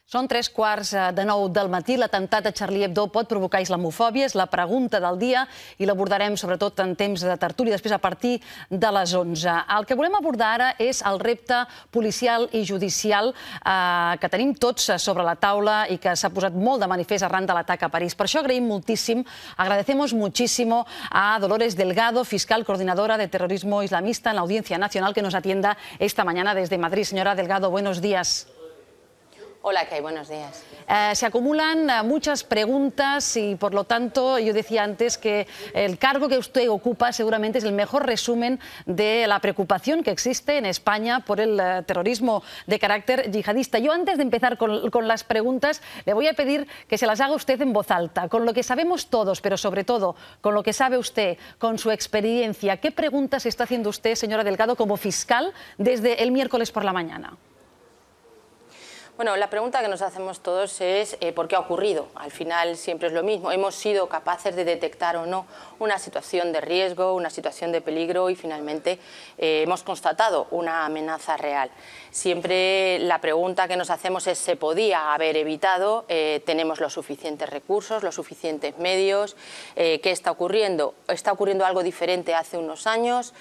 Són 3:15 del matí. L'atemptat a Charlie Hebdo pot provocar islamofòbia. És la pregunta del dia i l'abordarem sobretot en temps de tertúlia, després a partir de les 11. El que volem abordar ara és el repte policial i judicial que tenim tots sobre la taula i que s'ha posat molt de manifest arran de l'atac a París. Per això agraïm moltíssim, agradecemos muchísimo a Dolores Delgado, fiscal coordinadora de terrorismo islamista en la Audiencia Nacional, que nos atienda esta mañana desde Madrid. Señora Delgado, buenos días. Hola, Kay, buenos días. Se acumulan muchas preguntas y, por lo tanto, yo decía antes que el cargo que usted ocupa seguramente es el mejor resumen de la preocupación que existe en España por el terrorismo de carácter yihadista. Yo, antes de empezar con las preguntas, le voy a pedir que se las haga usted en voz alta, con lo que sabemos todos, pero sobre todo con lo que sabe usted, con su experiencia. ¿Qué preguntas está haciendo usted, señora Delgado, como fiscal desde el miércoles por la mañana? Bueno, la pregunta que nos hacemos todos es ¿por qué ha ocurrido? Al final siempre es lo mismo. ¿Hemos sido capaces de detectar o no una situación de riesgo, una situación de peligro y finalmente hemos constatado una amenaza real? Siempre la pregunta que nos hacemos es ¿se podía haber evitado? ¿Tenemos los suficientes recursos, los suficientes medios? ¿Qué está ocurriendo? ¿Está ocurriendo algo diferente hace unos años?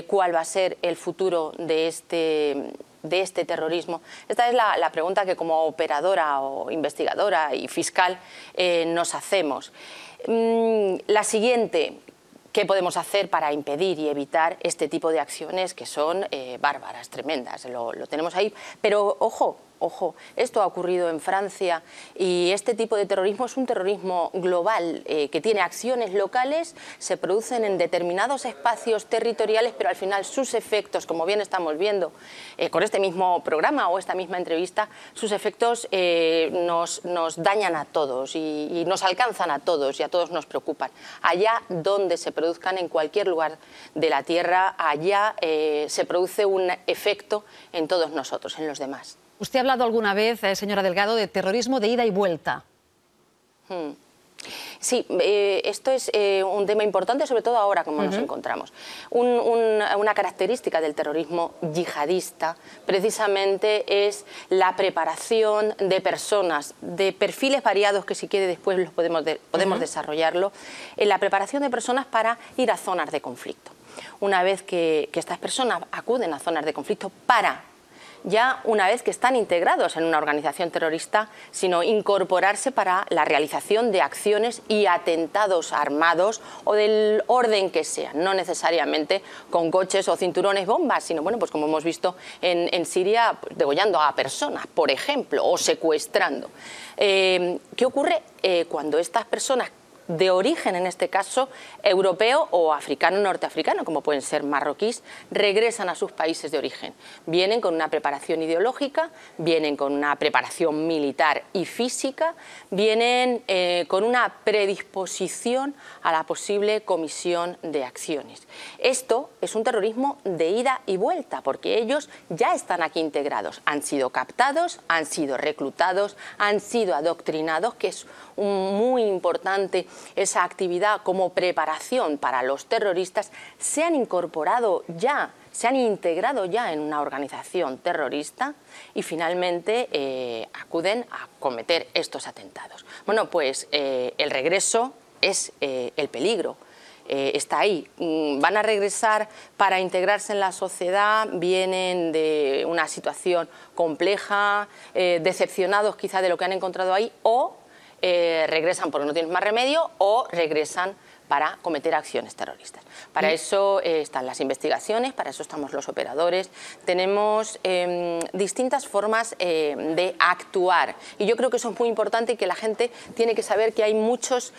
¿Cuál va a ser el futuro de este terrorismo? Esta es la pregunta que como operadora o investigadora y fiscal nos hacemos. La siguiente, ¿qué podemos hacer para impedir y evitar este tipo de acciones que son bárbaras, tremendas? Lo tenemos ahí, pero ojo, esto ha ocurrido en Francia y este tipo de terrorismo es un terrorismo global que tiene acciones locales, se producen en determinados espacios territoriales, pero al final sus efectos, como bien estamos viendo con este mismo programa o esta misma entrevista, sus efectos nos dañan a todos y nos alcanzan a todos y a todos nos preocupan. Allá donde se produzcan, en cualquier lugar de la Tierra, allá se produce un efecto en todos nosotros, en los demás. Usted ha hablado alguna vez, señora Delgado, de terrorismo de ida y vuelta. Sí, esto es un tema importante, sobre todo ahora como nos encontramos. Una característica del terrorismo yihadista precisamente es la preparación de personas, de perfiles variados que si quiere después los podemos desarrollarlo, en la preparación de personas para ir a zonas de conflicto. Una vez que estas personas acuden a zonas de conflicto ya una vez que están integrados en una organización terrorista, sino incorporarse para la realización de acciones y atentados armados o del orden que sean, no necesariamente con coches o cinturones bombas, sino, bueno, pues como hemos visto en Siria, pues, degollando a personas, por ejemplo, o secuestrando. ¿Qué ocurre cuando estas personas de origen, en este caso, europeo o africano, norteafricano, como pueden ser marroquíes, regresan a sus países de origen? Vienen con una preparación ideológica, vienen con una preparación militar y física, vienen con una predisposición a la posible comisión de acciones. Esto es un terrorismo de ida y vuelta, porque ellos ya están aquí integrados, han sido captados, han sido reclutados, han sido adoctrinados, que es muy importante esa actividad como preparación para los terroristas, se han incorporado ya, se han integrado ya en una organización terrorista y finalmente acuden a cometer estos atentados. Bueno, pues el regreso es el peligro. Está ahí. Van a regresar para integrarse en la sociedad, vienen de una situación compleja, decepcionados quizá de lo que han encontrado ahí, o regresan porque no tienen más remedio o regresan para cometer acciones terroristas. Para eso están las investigaciones, para eso estamos los operadores. Tenemos distintas formas de actuar y yo creo que eso es muy importante y que la gente tiene que saber que hay muchos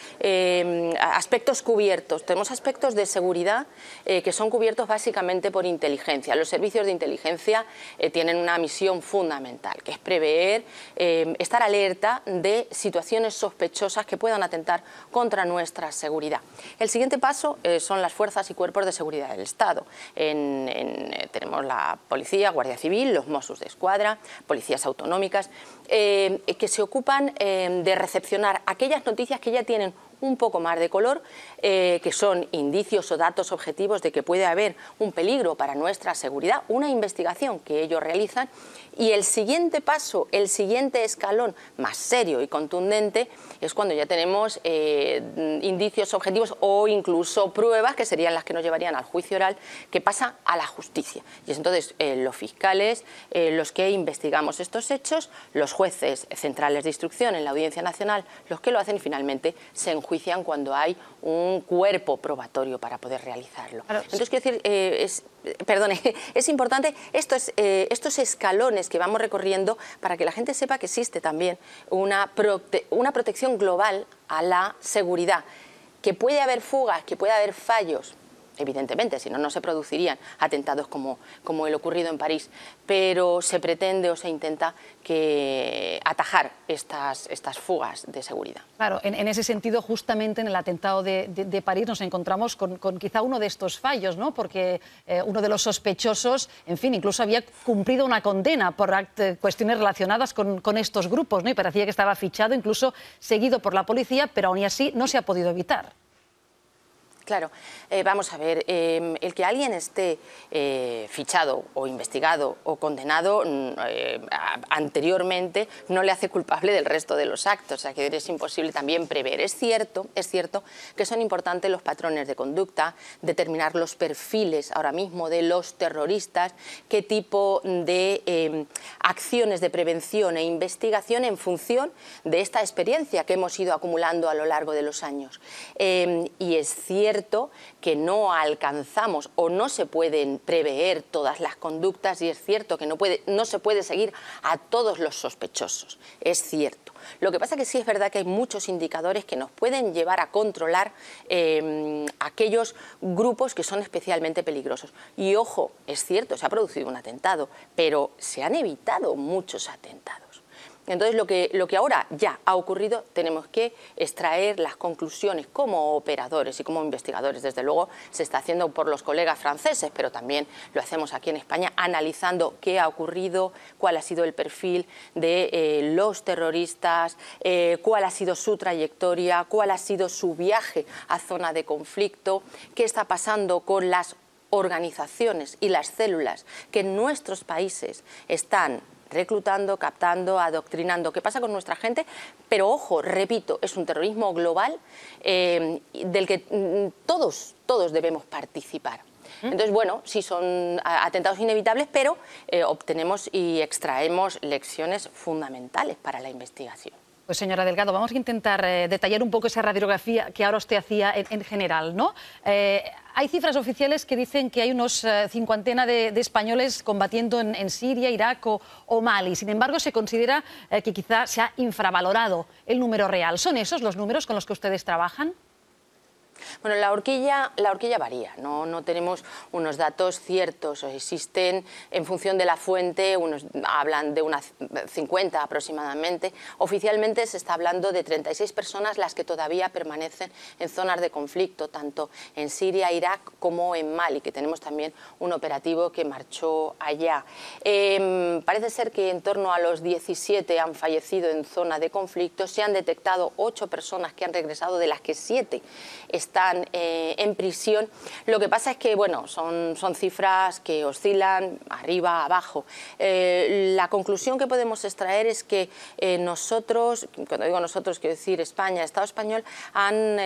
aspectos cubiertos. Tenemos aspectos de seguridad que son cubiertos básicamente por inteligencia. Los servicios de inteligencia tienen una misión fundamental, que es prever, estar alerta de situaciones sospechosas que puedan atentar contra nuestra seguridad. El siguiente paso son las fuerzas y cuerpos de seguridad del Estado. Tenemos la policía, Guardia Civil, los Mossos d'Esquadra, policías autonómicas, que se ocupan de recepcionar aquellas noticias que ya tienen un poco más de color, que son indicios o datos objetivos de que puede haber un peligro para nuestra seguridad, una investigación que ellos realizan, y el siguiente paso, el siguiente escalón más serio y contundente es cuando ya tenemos indicios objetivos o incluso pruebas, que serían las que nos llevarían al juicio oral, que pasa a la justicia. Y es entonces los fiscales los que investigamos estos hechos, los jueces centrales de instrucción en la Audiencia Nacional los que lo hacen, y finalmente se enjuician cuando hay un cuerpo probatorio para poder realizarlo. Claro. Entonces, quiero decir, es importante estos escalones que vamos recorriendo para que la gente sepa que existe también una protección global a la seguridad, que puede haber fugas, que puede haber fallos. Evidentemente, si no, no se producirían atentados como el ocurrido en París, pero se pretende o se intenta atajar estas fugas de seguridad. Claro, en ese sentido, justamente en el atentado de París nos encontramos con quizá uno de estos fallos, ¿no? Porque uno de los sospechosos, en fin, incluso había cumplido una condena por cuestiones relacionadas con estos grupos, ¿no? Y parecía que estaba fichado, incluso seguido por la policía, pero aún así no se ha podido evitar. Claro, vamos a ver, el que alguien esté fichado o investigado o condenado anteriormente no le hace culpable del resto de los actos, o sea que es imposible también prever. Es cierto que son importantes los patrones de conducta, determinar los perfiles ahora mismo de los terroristas, qué tipo de acciones de prevención e investigación en función de esta experiencia que hemos ido acumulando a lo largo de los años. Y es cierto que no alcanzamos o no se pueden prever todas las conductas, y es cierto que no se puede seguir a todos los sospechosos, es cierto. Lo que pasa es que sí es verdad que hay muchos indicadores que nos pueden llevar a controlar aquellos grupos que son especialmente peligrosos. Y ojo, es cierto, se ha producido un atentado, pero se han evitado muchos atentados. Entonces, lo que ahora ya ha ocurrido, tenemos que extraer las conclusiones como operadores y como investigadores. Desde luego, se está haciendo por los colegas franceses, pero también lo hacemos aquí en España, analizando qué ha ocurrido, cuál ha sido el perfil de los terroristas, cuál ha sido su trayectoria, cuál ha sido su viaje a zona de conflicto, qué está pasando con las organizaciones y las células que en nuestros países están reclutando, captando, adoctrinando. ¿Qué pasa con nuestra gente? Pero ojo, repito, es un terrorismo global del que todos debemos participar. Entonces, bueno, sí son atentados inevitables, pero obtenemos y extraemos lecciones fundamentales para la investigación. Pues señora Delgado, vamos a intentar detallar un poco esa radiografía que ahora usted hacía en general, ¿no? Hay cifras oficiales que dicen que hay unos 50 de españoles combatiendo en Siria, Irak o Mali. Sin embargo, se considera que quizá se ha infravalorado el número real. ¿Son esos los números con los que ustedes trabajan? Bueno, la horquilla varía, no tenemos unos datos ciertos, existen en función de la fuente, hablan de unas 50 aproximadamente. Oficialmente se está hablando de 36 personas las que todavía permanecen en zonas de conflicto, tanto en Siria, Irak como en Mali, que tenemos también un operativo que marchó allá. Parece ser que en torno a los 17 han fallecido en zona de conflicto, se han detectado 8 personas que han regresado, de las que 7 están en prisión. Lo que pasa es que, bueno, son cifras que oscilan arriba, abajo. La conclusión que podemos extraer es que nosotros, cuando digo nosotros, quiero decir España, Estado español, han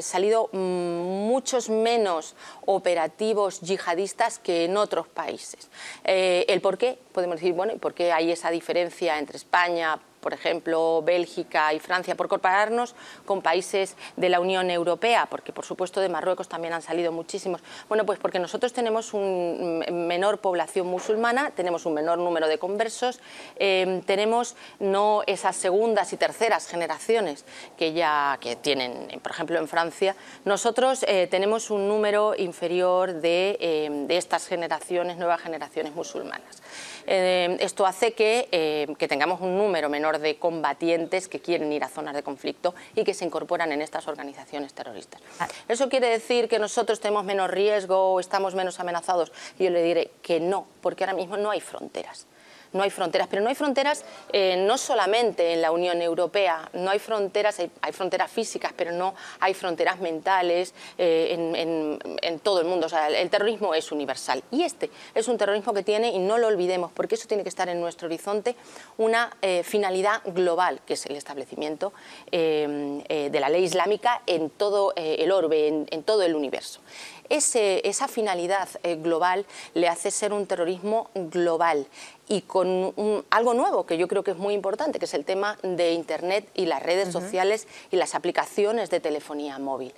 salido muchos menos operativos yihadistas que en otros países. ¿El por qué? Podemos decir, bueno, ¿y por qué hay esa diferencia entre España, por ejemplo, Bélgica y Francia, por compararnos con países de la Unión Europea? Porque, por supuesto, de Marruecos también han salido muchísimos. Bueno, pues porque nosotros tenemos una menor población musulmana, tenemos un menor número de conversos, tenemos no esas segundas y terceras generaciones que tienen, por ejemplo, en Francia. Nosotros tenemos un número inferior de estas generaciones, nuevas generaciones musulmanas. Esto hace que tengamos un número menor de combatientes que quieren ir a zonas de conflicto y que se incorporan en estas organizaciones terroristas. ¿Eso quiere decir que nosotros tenemos menos riesgo o estamos menos amenazados? Yo le diré que no, porque ahora mismo no hay fronteras. no hay fronteras, pero no hay fronteras no solamente en la Unión Europea, no hay fronteras, hay fronteras físicas, pero no hay fronteras mentales en todo el mundo. O sea, el terrorismo es universal y este es un terrorismo que tiene, y no lo olvidemos, porque eso tiene que estar en nuestro horizonte, una finalidad global, que es el establecimiento de la ley islámica en todo el orbe, en todo el universo. Esa finalidad global le hace ser un terrorismo global y con algo nuevo que yo creo que es muy importante, que es el tema de Internet y las redes sociales y las aplicaciones de telefonía móvil.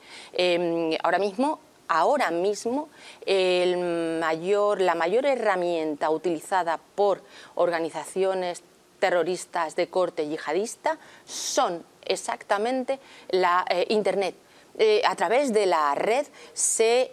Ahora mismo, la mayor herramienta utilizada por organizaciones terroristas de corte yihadista son exactamente la Internet. A través de la red se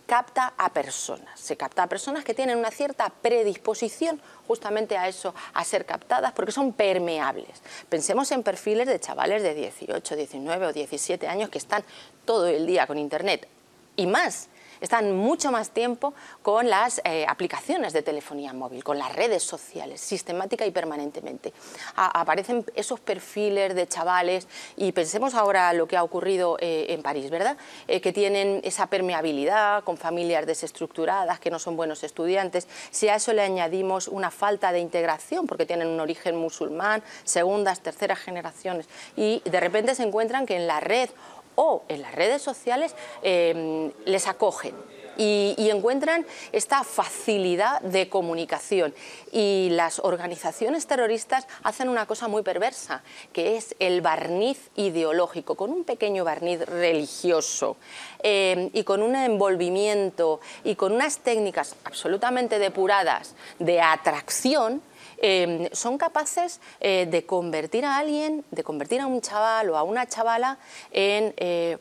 capta a personas que tienen una cierta predisposición justamente a eso, a ser captadas, porque son permeables. Pensemos en perfiles de chavales de 18, 19 o 17 años que están todo el día con Internet y más. Están mucho más tiempo con las aplicaciones de telefonía móvil, con las redes sociales, sistemática y permanentemente. Aparecen esos perfiles de chavales y pensemos ahora lo que ha ocurrido en París, ¿verdad? Que tienen esa permeabilidad, con familias desestructuradas, que no son buenos estudiantes. Si a eso le añadimos una falta de integración, porque tienen un origen musulmán, segundas, terceras generaciones, y de repente se encuentran que en la red o en las redes sociales les acogen y encuentran esta facilidad de comunicación. Y las organizaciones terroristas hacen una cosa muy perversa, que es el barniz ideológico, con un pequeño barniz religioso y con un envolvimiento y con unas técnicas absolutamente depuradas de atracción. Son capaces de convertir a alguien, de convertir a un chaval o a una chavala en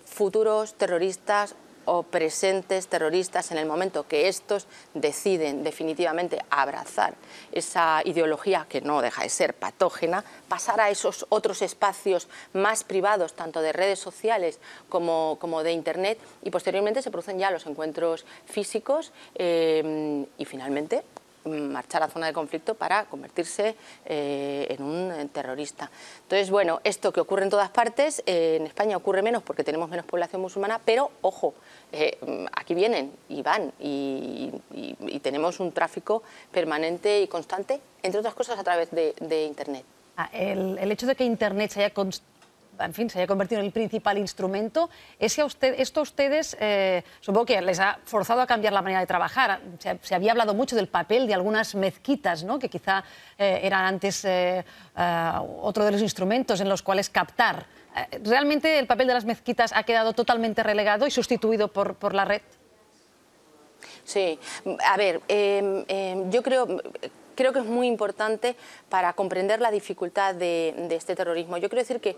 futuros terroristas o presentes terroristas en el momento que estos deciden definitivamente abrazar esa ideología que no deja de ser patógena, pasar a esos otros espacios más privados, tanto de redes sociales como de Internet, y posteriormente se producen ya los encuentros físicos y finalmente marchar a la zona de conflicto para convertirse en un terrorista. Entonces, bueno, esto que ocurre en todas partes, en España ocurre menos porque tenemos menos población musulmana, pero ojo, aquí vienen y van y tenemos un tráfico permanente y constante, entre otras cosas a través de Internet. El hecho de que Internet se haya convertido en el principal instrumento, esto a ustedes supongo que les ha forzado a cambiar la manera de trabajar. Se había hablado mucho del papel de algunas mezquitas, ¿no?, que quizá eran antes otro de los instrumentos en los cuales captar. ¿Realmente el papel de las mezquitas ha quedado totalmente relegado y sustituido por la red? Sí, a ver, yo creo que es muy importante para comprender la dificultad de este terrorismo. Yo quiero decir que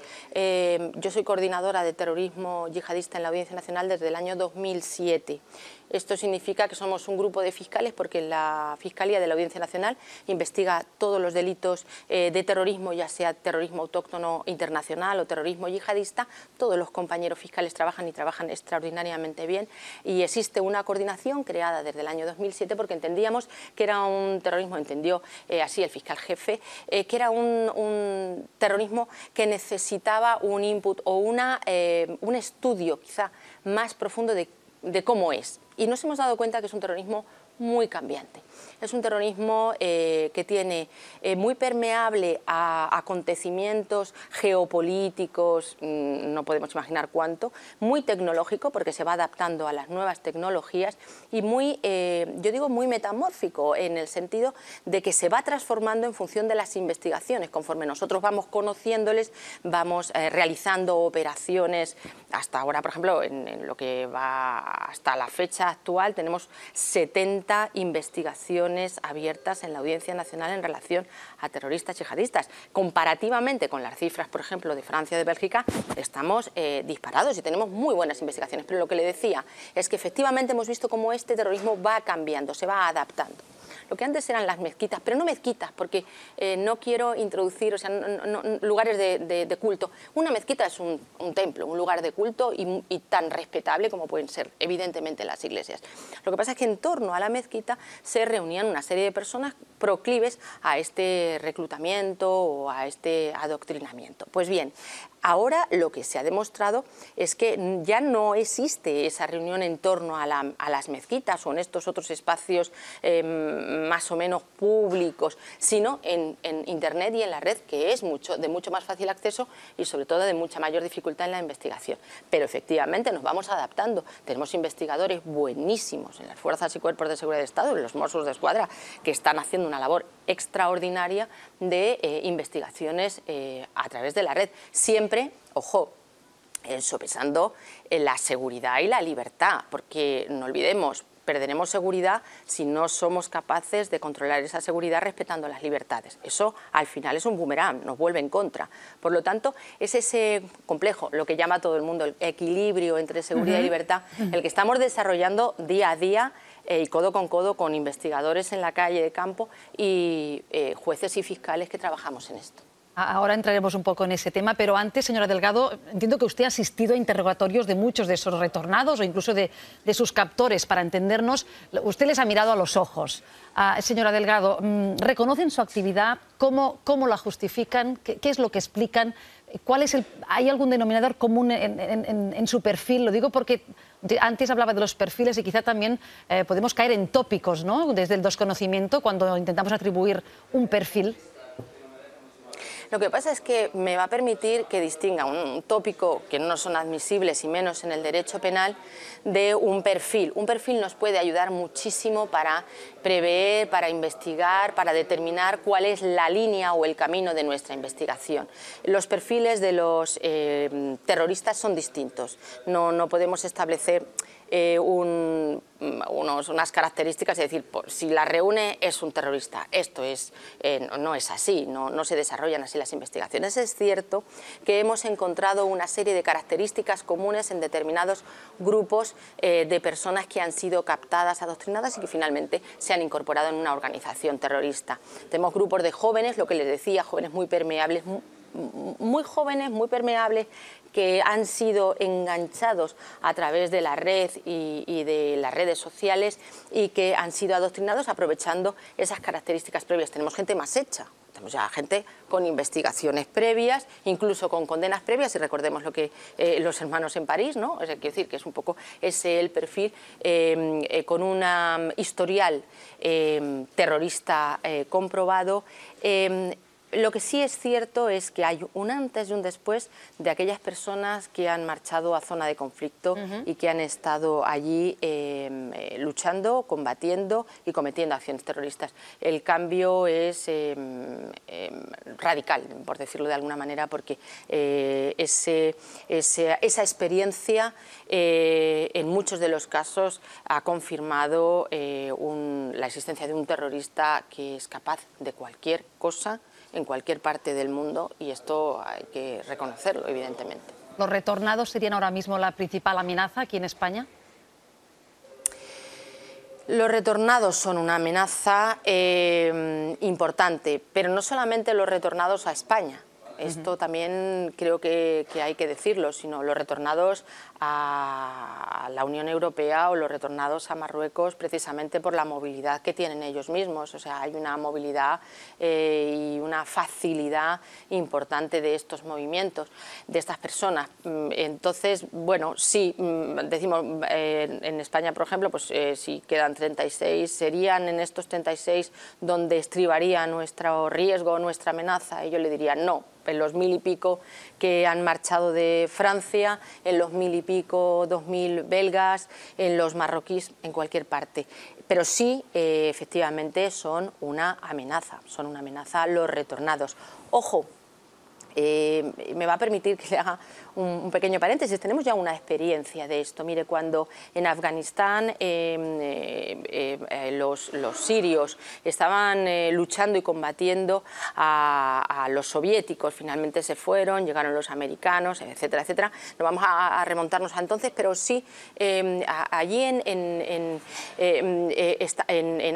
yo soy coordinadora de terrorismo yihadista en la Audiencia Nacional desde el año 2007. Esto significa que somos un grupo de fiscales porque la Fiscalía de la Audiencia Nacional investiga todos los delitos de terrorismo, ya sea terrorismo autóctono internacional o terrorismo yihadista. Todos los compañeros fiscales trabajan y trabajan extraordinariamente bien y existe una coordinación creada desde el año 2007 porque entendíamos que era un terrorismo, entendió así el fiscal jefe, que era un terrorismo que necesitaba un input o un estudio quizá más profundo de cómo es. Y nos hemos dado cuenta que es un terrorismo muy cambiante. Es un terrorismo que tiene muy permeable a acontecimientes geopolíticos, no podemos imaginar cuánto, muy tecnológico porque se va adaptando a las nuevas tecnologías y muy, yo digo muy metamórfico en el sentido de que se va transformando en función de las investigaciones. Conforme nosotros vamos conociéndoles, vamos realizando operaciones. Hasta ahora, por ejemplo, en lo que va hasta la fecha actual, tenemos 70 investigaciones abiertas en la Audiencia Nacional en relación a terroristas yihadistas. Comparativamente con las cifras, por ejemplo, de Francia o de Bélgica, estamos disparados y tenemos muy buenas investigaciones. Pero lo que le decía es que efectivamente hemos visto cómo este terrorismo va cambiando, se va adaptando. lo que antes eran las mezquitas, pero no mezquitas, porque no quiero introducir, o sea, lugares de culto. Una mezquita es un templo, un lugar de culto y tan respetable como pueden ser, evidentemente, las iglesias. Lo que pasa es que en torno a la mezquita se reunían una serie de personas proclives a este reclutamiento o a este adoctrinamiento. Pues bien, ahora lo que se ha demostrado es que ya no existe esa reunión en torno a las mezquitas o en estos otros espacios más o menos públicos, sino en Internet y en la red, que es de mucho más fácil acceso y sobre todo de mucha mayor dificultad en la investigación. Pero efectivamente nos vamos adaptando. Tenemos investigadores buenísimos en las fuerzas y cuerpos de seguridad del Estado, en los Mossos d'Esquadra, que están haciendo una labor extraordinaria de investigaciones a través de la red. Siempre, ojo, sopesando la seguridad y la libertad, porque no olvidemos, perderemos seguridad si no somos capaces de controlar esa seguridad respetando las libertades. Eso al final es un boomerang, nos vuelve en contra. Por lo tanto, es ese complejo, lo que llama todo el mundo el equilibrio entre seguridad y libertad, el que estamos desarrollando día a día y codo con investigadores en la calle de campo y jueces y fiscales que trabajamos en esto. Ahora entraremos un poco en ese tema, pero antes, señora Delgado, entiendo que usted ha asistido a interrogatorios de muchos de esos retornados o incluso de sus captores. Para entendernos, usted les ha mirado a los ojos. Señora Delgado, ¿reconocen su actividad? ¿Cómo la justifican? ¿Qué es lo que explican? ¿Hay algún denominador común en su perfil? Lo digo porque antes hablaba de los perfiles y quizá también podemos caer en tópicos, ¿no?, desde el desconocimiento cuando intentamos atribuir un perfil. Lo que pasa es que me va a permitir que distinga un tópico que no son admisibles y menos en el derecho penal de un perfil. Un perfil nos puede ayudar muchísimo para prever, para investigar, para determinar cuál es la línea o el camino de nuestra investigación. Los perfiles de los terroristas son distintos. No podemos establecer unas características, es decir, si la reúne es un terrorista. Esto no es así, no se desarrollan así las investigaciones. Es cierto que hemos encontrado una serie de características comunes en determinados grupos de personas que han sido captadas, adoctrinadas y que finalmente se han incorporado en una organización terrorista. Tenemos grupos de jóvenes, lo que les decía, jóvenes muy permeables, muy jóvenes, muy permeables, que han sido enganchados a través de la red y de las redes sociales y que han sido adoctrinados aprovechando esas características previas. Tenemos gente más hecha, tenemos ya gente con investigaciones previas, incluso con condenas previas, y recordemos lo que los hermanos en París, ¿no? Es decir, que es un poco ese el perfil con un historial terrorista comprobado. Lo que sí es cierto es que hay un antes y un después de aquellas personas que han marchado a zona de conflicto y que han estado allí luchando, combatiendo y cometiendo acciones terroristas. El cambio es radical, por decirlo de alguna manera, porque esa experiencia en muchos de los casos ha confirmado la existencia de un terrorista que es capaz de cualquier cosa en cualquier parte del mundo, y esto hay que reconocerlo, evidentemente. ¿Los retornados serían ahora mismo la principal amenaza aquí en España? Los retornados son una amenaza importante, pero no solamente los retornados a España. Esto también creo que hay que decirlo, sino los retornados a la Unión Europea o los retornados a Marruecos, precisamente por la movilidad que tienen ellos mismos. O sea, hay una movilidad y una facilidad importante de estos movimientos, de estas personas. Entonces, bueno, sí, decimos en España, por ejemplo, pues si quedan 36, serían en estos 36 donde estribaría nuestro riesgo, nuestra amenaza, y yo le diría no. En los 1000 y pico que han marchado de Francia, en los 1000 y pico, 2000 belgas, en los marroquíes, en cualquier parte. Pero sí, efectivamente, son una amenaza los retornados. Ojo, Me va a permitir que le haga un pequeño paréntesis. Tenemos ya una experiencia de esto. Mire, cuando en Afganistán los sirios estaban luchando y combatiendo a los soviéticos, finalmente se fueron, llegaron los americanos, etcétera, etcétera. No vamos a remontarnos a entonces, pero sí allí en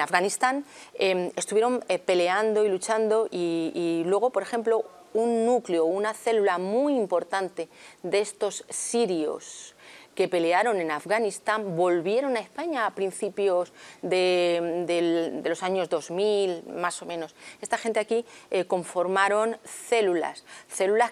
Afganistán estuvieron peleando y luchando y luego, por ejemplo, un núcleo, una célula muy importante de estos sirios que pelearon en Afganistán volvieron a España a principios de los años 2000, más o menos. Esta gente aquí conformaron células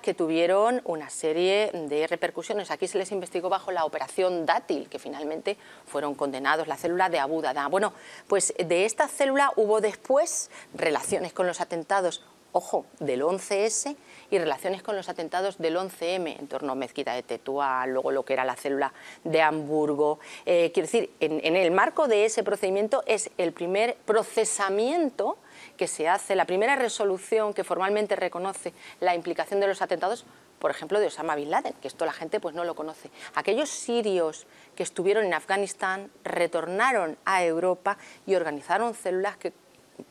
que tuvieron una serie de repercusiones. Aquí se les investigó bajo la operación Dátil, que finalmente fueron condenados, la célula de Abu Dada. Bueno, pues de esta célula hubo después relaciones con los atentados, ojo, del 11S y relaciones con los atentados del 11M en torno a Mezquita de Tetuán, luego lo que era la célula de Hamburgo. Quiero decir, en el marco de ese procedimiento es el primer procesamiento que se hace, la primera resolución que formalmente reconoce la implicación de los atentados, por ejemplo, de Osama Bin Laden, que esto la gente pues no lo conoce. Aquellos sirios que estuvieron en Afganistán retornaron a Europa y organizaron células que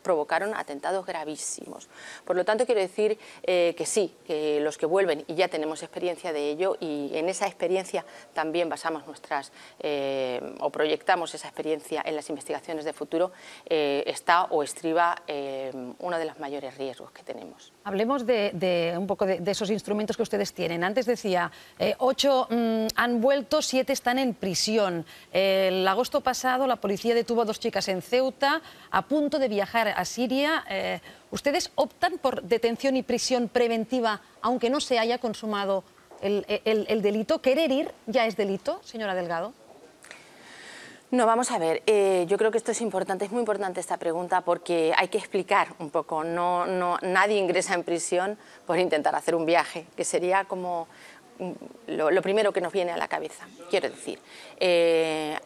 provocaron atentados gravísimos. Por lo tanto, quiero decir que sí, que los que vuelven, y ya tenemos experiencia de ello, y en esa experiencia también basamos o proyectamos esa experiencia en las investigaciones de futuro, está o estriba uno de los mayores riesgos que tenemos. Hablemos un poco de esos instrumentos que ustedes tienen. Antes decía, 8 han vuelto, 7 están en prisión. El agosto pasado la policía detuvo a 2 chicas en Ceuta a punto de viajar a Siria. ¿Ustedes optan por detención y prisión preventiva aunque no se haya consumado el delito? ¿Querer ir ya es delito, señora Delgado? No, vamos a ver, yo creo que esto es importante, es muy importante esta pregunta porque hay que explicar un poco. Nadie ingresa en prisión por intentar hacer un viaje, que sería como lo primero que nos viene a la cabeza. Quiero decir,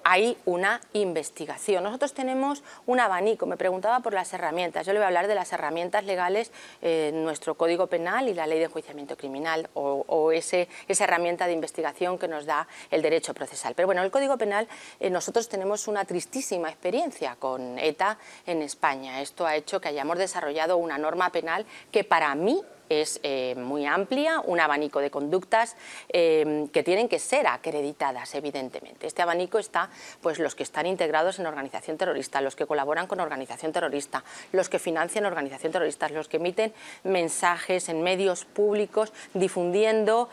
hay una investigación. Nosotros tenemos un abanico. Me preguntaba por las herramientas. Yo le voy a hablar de las herramientas legales, nuestro Código Penal y la Ley de Enjuiciamiento Criminal, o esa herramienta de investigación que nos da el derecho procesal. Pero bueno, el Código Penal, nosotros tenemos una tristísima experiencia con ETA en España. Esto ha hecho que hayamos desarrollado una norma penal que para mí es muy amplia, un abanico de conductas que tienen que ser acreditadas, evidentemente. Este abanico está, pues, los que están integrados en organización terrorista, los que colaboran con organización terrorista, los que financian organización terrorista, los que emiten mensajes en medios públicos difundiendo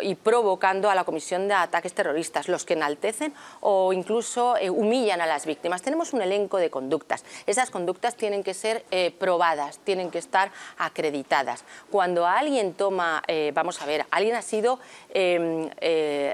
y provocando a la comisión de ataques terroristas, los que enaltecen o incluso humillan a las víctimas. Tenemos un elenco de conductas. Esas conductas tienen que ser probadas, tienen que estar acreditadas. Cuando alguien toma, vamos a ver, alguien ha sido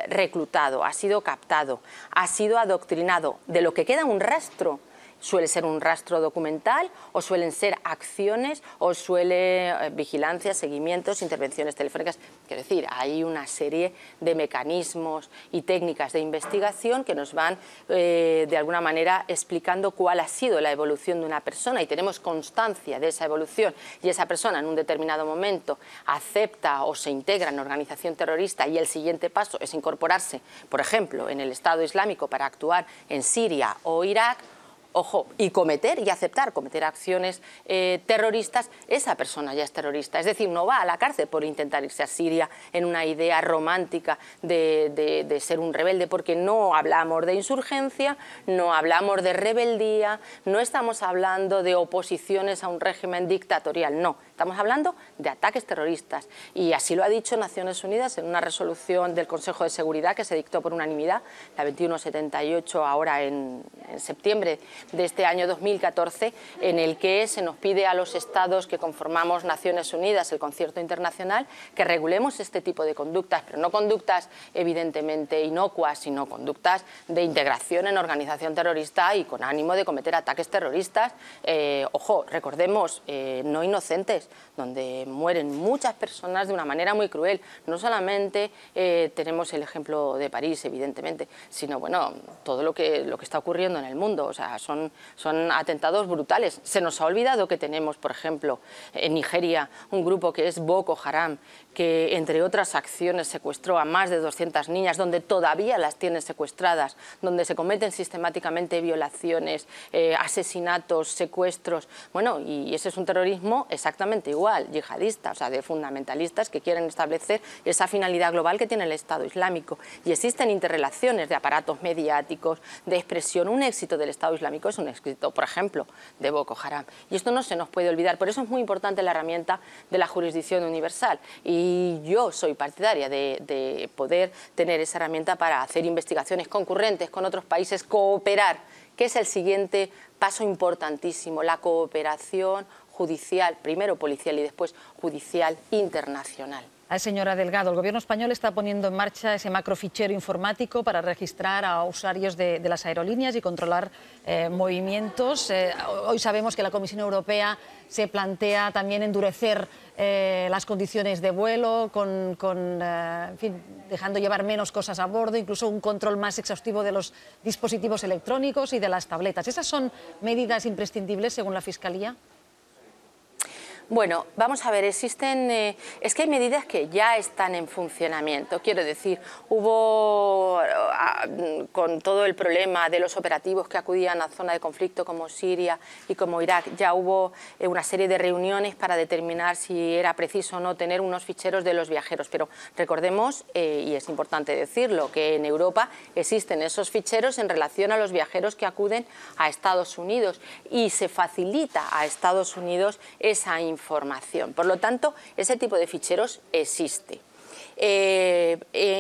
reclutado, ha sido captado, ha sido adoctrinado, de lo que queda un rastro. Suele ser un rastro documental o suelen ser acciones o suele vigilancia, seguimientos, intervenciones telefónicas. Quiero decir, hay una serie de mecanismos y técnicas de investigación que nos van de alguna manera explicando cuál ha sido la evolución de una persona y tenemos constancia de esa evolución y esa persona en un determinado momento acepta o se integra en organización terrorista y el siguiente paso es incorporarse, por ejemplo, en el Estado Islámico para actuar en Siria o Irak. Ojo, y cometer y aceptar cometer acciones terroristas, esa persona ya es terrorista. Es decir, no va a la cárcel por intentar irse a Siria en una idea romántica de ser un rebelde, porque no hablamos de insurgencia, no hablamos de rebeldía, no estamos hablando de oposiciones a un régimen dictatorial, no. Estamos hablando de ataques terroristas y así lo ha dicho Naciones Unidas en una resolución del Consejo de Seguridad que se dictó por unanimidad, la 2178, ahora en septiembre de este año 2014, en el que se nos pide a los estados que conformamos Naciones Unidas, el concierto internacional, que regulemos este tipo de conductas, pero no conductas evidentemente inocuas, sino conductas de integración en organización terrorista y con ánimo de cometer ataques terroristas. Ojo, recordemos, no inocentes, terribles, donde mueren muchas personas de una manera muy cruel. No solamente tenemos el ejemplo de París, evidentemente, sino bueno, todo lo que está ocurriendo en el mundo. O sea, son atentados brutales. Se nos ha olvidado que tenemos, por ejemplo, en Nigeria, un grupo que es Boko Haram, que entre otras acciones secuestró a más de 200 niñas, donde todavía las tienen secuestradas, donde se cometen sistemáticamente violaciones, asesinatos, secuestros. Bueno, y ese es un terrorismo exactamente igual, yihadista, o sea, de fundamentalistas que quieren establecer esa finalidad global que tiene el Estado Islámico. Y existen interrelaciones de aparatos mediáticos, de expresión. Un éxito del Estado Islámico es un éxito, por ejemplo, de Boko Haram. Y esto no se nos puede olvidar. Por eso es muy importante la herramienta de la jurisdicción universal. Y yo soy partidaria de poder tener esa herramienta para hacer investigaciones concurrentes con otros países, cooperar, que es el siguiente paso importantísimo, la cooperación judicial, primero policial y después judicial internacional. Señora Delgado, el Gobierno español está poniendo en marcha ese macrofichero informático para registrar a usuarios de las aerolíneas y controlar movimientos. Hoy sabemos que la Comisión Europea se plantea también endurecer las condiciones de vuelo, en fin, dejando llevar menos cosas a bordo, incluso un control más exhaustivo de los dispositivos electrónicos y de las tabletas. ¿Esas son medidas imprescindibles según la Fiscalía? Bueno, vamos a ver, es que hay medidas que ya están en funcionamiento. Quiero decir, hubo, con todo el problema de los operativos que acudían a zonas de conflicto como Siria y como Irak, ya hubo una serie de reuniones para determinar si era preciso o no tener unos ficheros de los viajeros. Pero recordemos, y es importante decirlo, que en Europa existen esos ficheros en relación a los viajeros que acuden a Estados Unidos y se facilita a Estados Unidos esa información. Por lo tanto, ese tipo de ficheros existe.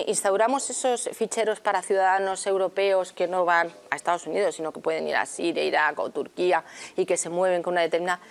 Instauramos esos ficheros para ciudadanos europeos que no van a Estados Unidos, sino que pueden ir a Siria, Irak o Turquía y que se mueven con una determinada...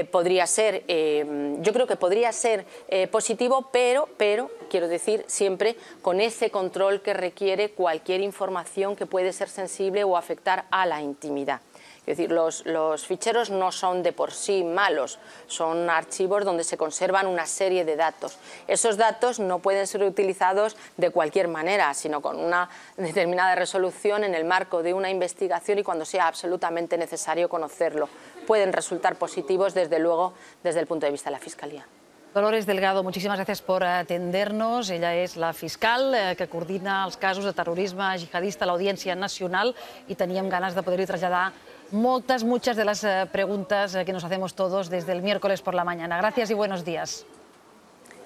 podría ser, yo creo que podría ser positivo, pero quiero decir, siempre con ese control que requiere cualquier información que puede ser sensible o afectar a la intimidad. Es decir, los ficheros no son de por sí malos, son archivos donde se conservan una serie de datos. Esos datos no pueden ser utilizados de cualquier manera, sino con una determinada resolución en el marco de una investigación y cuando sea absolutamente necesario conocerlo. Pueden resultar positivos, desde luego, desde el punto de vista de la Fiscalía. Dolores Delgado, muchísimas gracias por atendernos. Ella es la fiscal que coordina els casos de terrorisme jihadista a l'Audiència Nacional y teníem ganas de poder-li traslladar muchas de las preguntas que nos hacemos todos desde el miércoles por la mañana. Gracias y buenos días.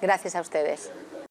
Gracias a ustedes.